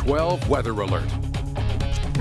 12 weather alert.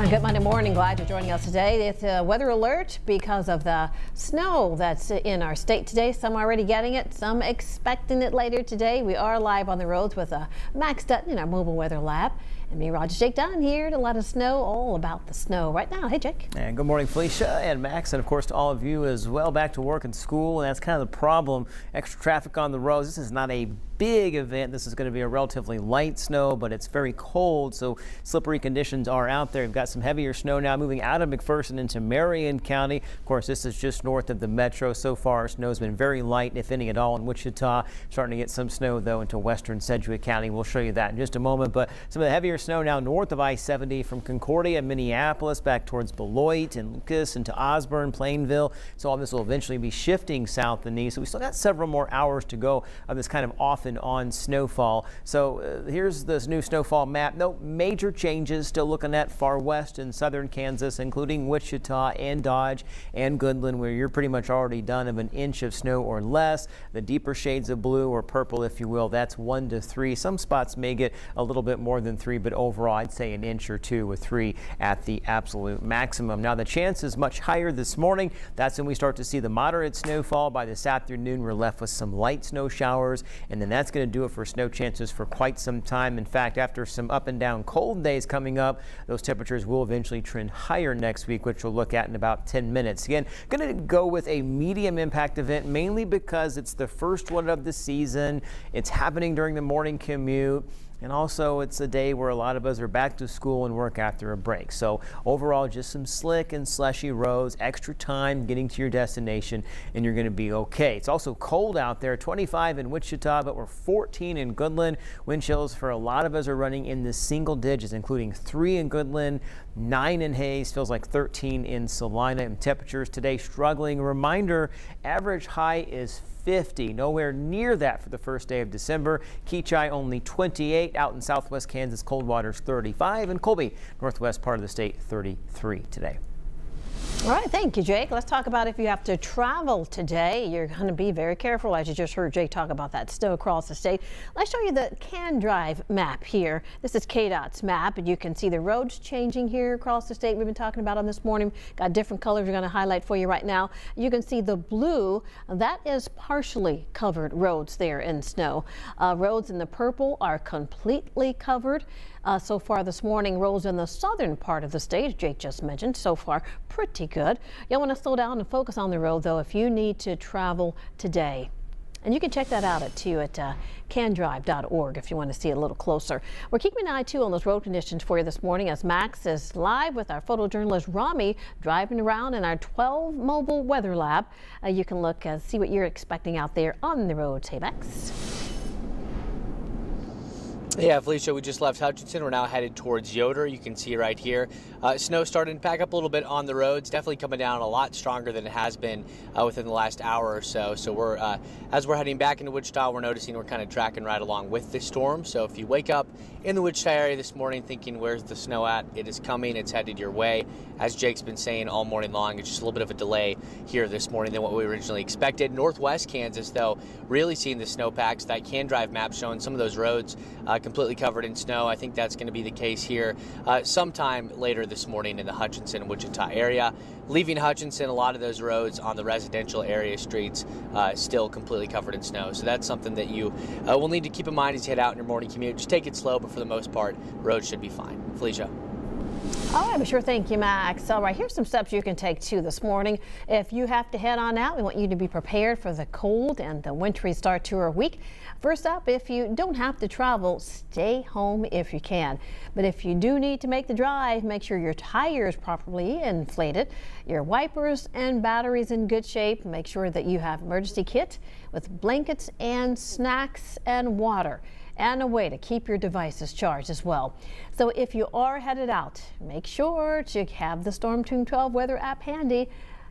Good Monday morning. Glad you're joining us today. It's a weather alert because of the snow that's in our state today. Some already getting it, some expecting it later today. We are live on the roads with Max Dutton in our mobile weather lab. And me, Roger, Jake Dunn here to let us know all about the snow right now. Hey, Jake. And good morning, Felicia and Max, and of course to all of you as well. Back to work and school, and that's kind of the problem. Extra traffic on the roads. This is not a big event. This is going to be a relatively light snow, but it's very cold, so slippery conditions are out there. We've got some heavier snow now moving out of McPherson into Marion County. Of course, this is just north of the metro. So far, snow's been very light, if any at all, in Wichita. Starting to get some snow, though, into western Sedgwick County. We'll show you that in just a moment, but some of the heavier snow now north of I-70 from Concordia, Minneapolis, back towards Beloit and Lucas into Osborne, Plainville. So all this will eventually be shifting south and east. So we still got several more hours to go of this kind of off and on snowfall. So here's this new snowfall map. No major changes. Still looking at far west and southern Kansas, including Wichita and Dodge and Goodland, where you're pretty much already done of an inch of snow or less. The deeper shades of blue or purple, if you will, that's 1 to 3. Some spots may get a little bit more than 3, but overall I'd say an inch or 2 with 3 at the absolute maximum. Now the chance is much higher this morning. That's when we start to see the moderate snowfall. By this afternoon, we're left with some light snow showers, and then that's going to do it for snow chances for quite some time. In fact, after some up and down cold days coming up, those temperatures will eventually trend higher next week, which we'll look at in about 10 minutes. Again, going to go with a medium impact event, mainly because it's the first one of the season. It's happening during the morning commute. And also, it's a day where a lot of us are back to school and work after a break. So overall, just some slick and slushy roads, extra time getting to your destination, and you're going to be okay. It's also cold out there, 25 in Wichita, but we're 14 in Goodland. Wind chills for a lot of us are running in the single digits, including 3 in Goodland, 9 in Hayes, feels like 13 in Salina. And temperatures today struggling. Reminder, average high is 50, nowhere near that for the first day of December. Keachai only 28, out in southwest Kansas, Coldwater's 35, and Colby, northwest part of the state, 33 today. All right, thank you, Jake. Let's talk about if you have to travel today. You're going to be very careful, as you just heard Jake talk about that snow across the state. Let's show you the Can Drive map here. This is KDOT's map, and you can see the roads changing here across the state. We've been talking about them this morning. Got different colors we're going to highlight for you right now. You can see the blue. That is partially covered roads there in snow. Roads in the purple are completely covered. So far this morning, roads in the southern part of the state, Jake just mentioned, so far pretty good. You'll want to slow down and focus on the road, though, if you need to travel today. And you can check that out at candrive.org if you want to see it a little closer. We're keeping an eye, too, on those road conditions for you this morning as Max is live with our photojournalist Rami driving around in our 12 mobile weather lab. You can look and see what you're expecting out there on the roads. Hey, Max. Yeah, Felicia, we just left Hutchinson. We're now headed towards Yoder. You can see right here. Snow starting to pack up a little bit on the roads. Definitely coming down a lot stronger than it has been within the last hour or so. So we're as we're heading back into Wichita, we're noticing we're kind of tracking right along with the storm. So if you wake up in the Wichita area this morning thinking, where's the snow at? It is coming. It's headed your way. As Jake's been saying all morning long, it's just a little bit of a delay here this morning than what we originally expected. Northwest Kansas, though, really seeing the snowpacks. That Can Drive map showing some of those roads completely covered in snow. I think that's going to be the case here sometime later this morning in the Hutchinson and Wichita area. Leaving Hutchinson, a lot of those roads on the residential area streets still completely covered in snow. So that's something that you will need to keep in mind as you head out in your morning commute. Just take it slow, but for the most part, roads should be fine. Felicia. All right, sure. Thank you, Max. All right, here's some steps you can take too this morning. If you have to head on out, we want you to be prepared for the cold and the wintry start to our week. First up, if you don't have to travel, stay home if you can. But if you do need to make the drive, make sure your tires properly inflated, your wipers and batteries in good shape. Make sure that you have emergency kit with blankets and snacks and water, and a way to keep your devices charged as well. So if you are headed out, make sure to have the Storm Team 12 weather app handy.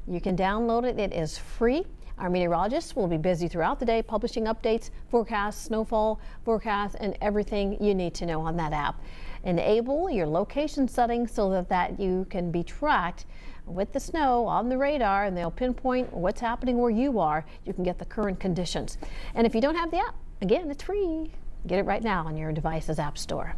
You can download it. It is free. Our meteorologists will be busy throughout the day publishing updates, forecasts, snowfall forecasts, and everything you need to know on that app. Enable your location settings so that you can be tracked with the snow on the radar, and they'll pinpoint what's happening where you are. You can get the current conditions. And if you don't have the app, again, it's free. Get it right now on your device's app store.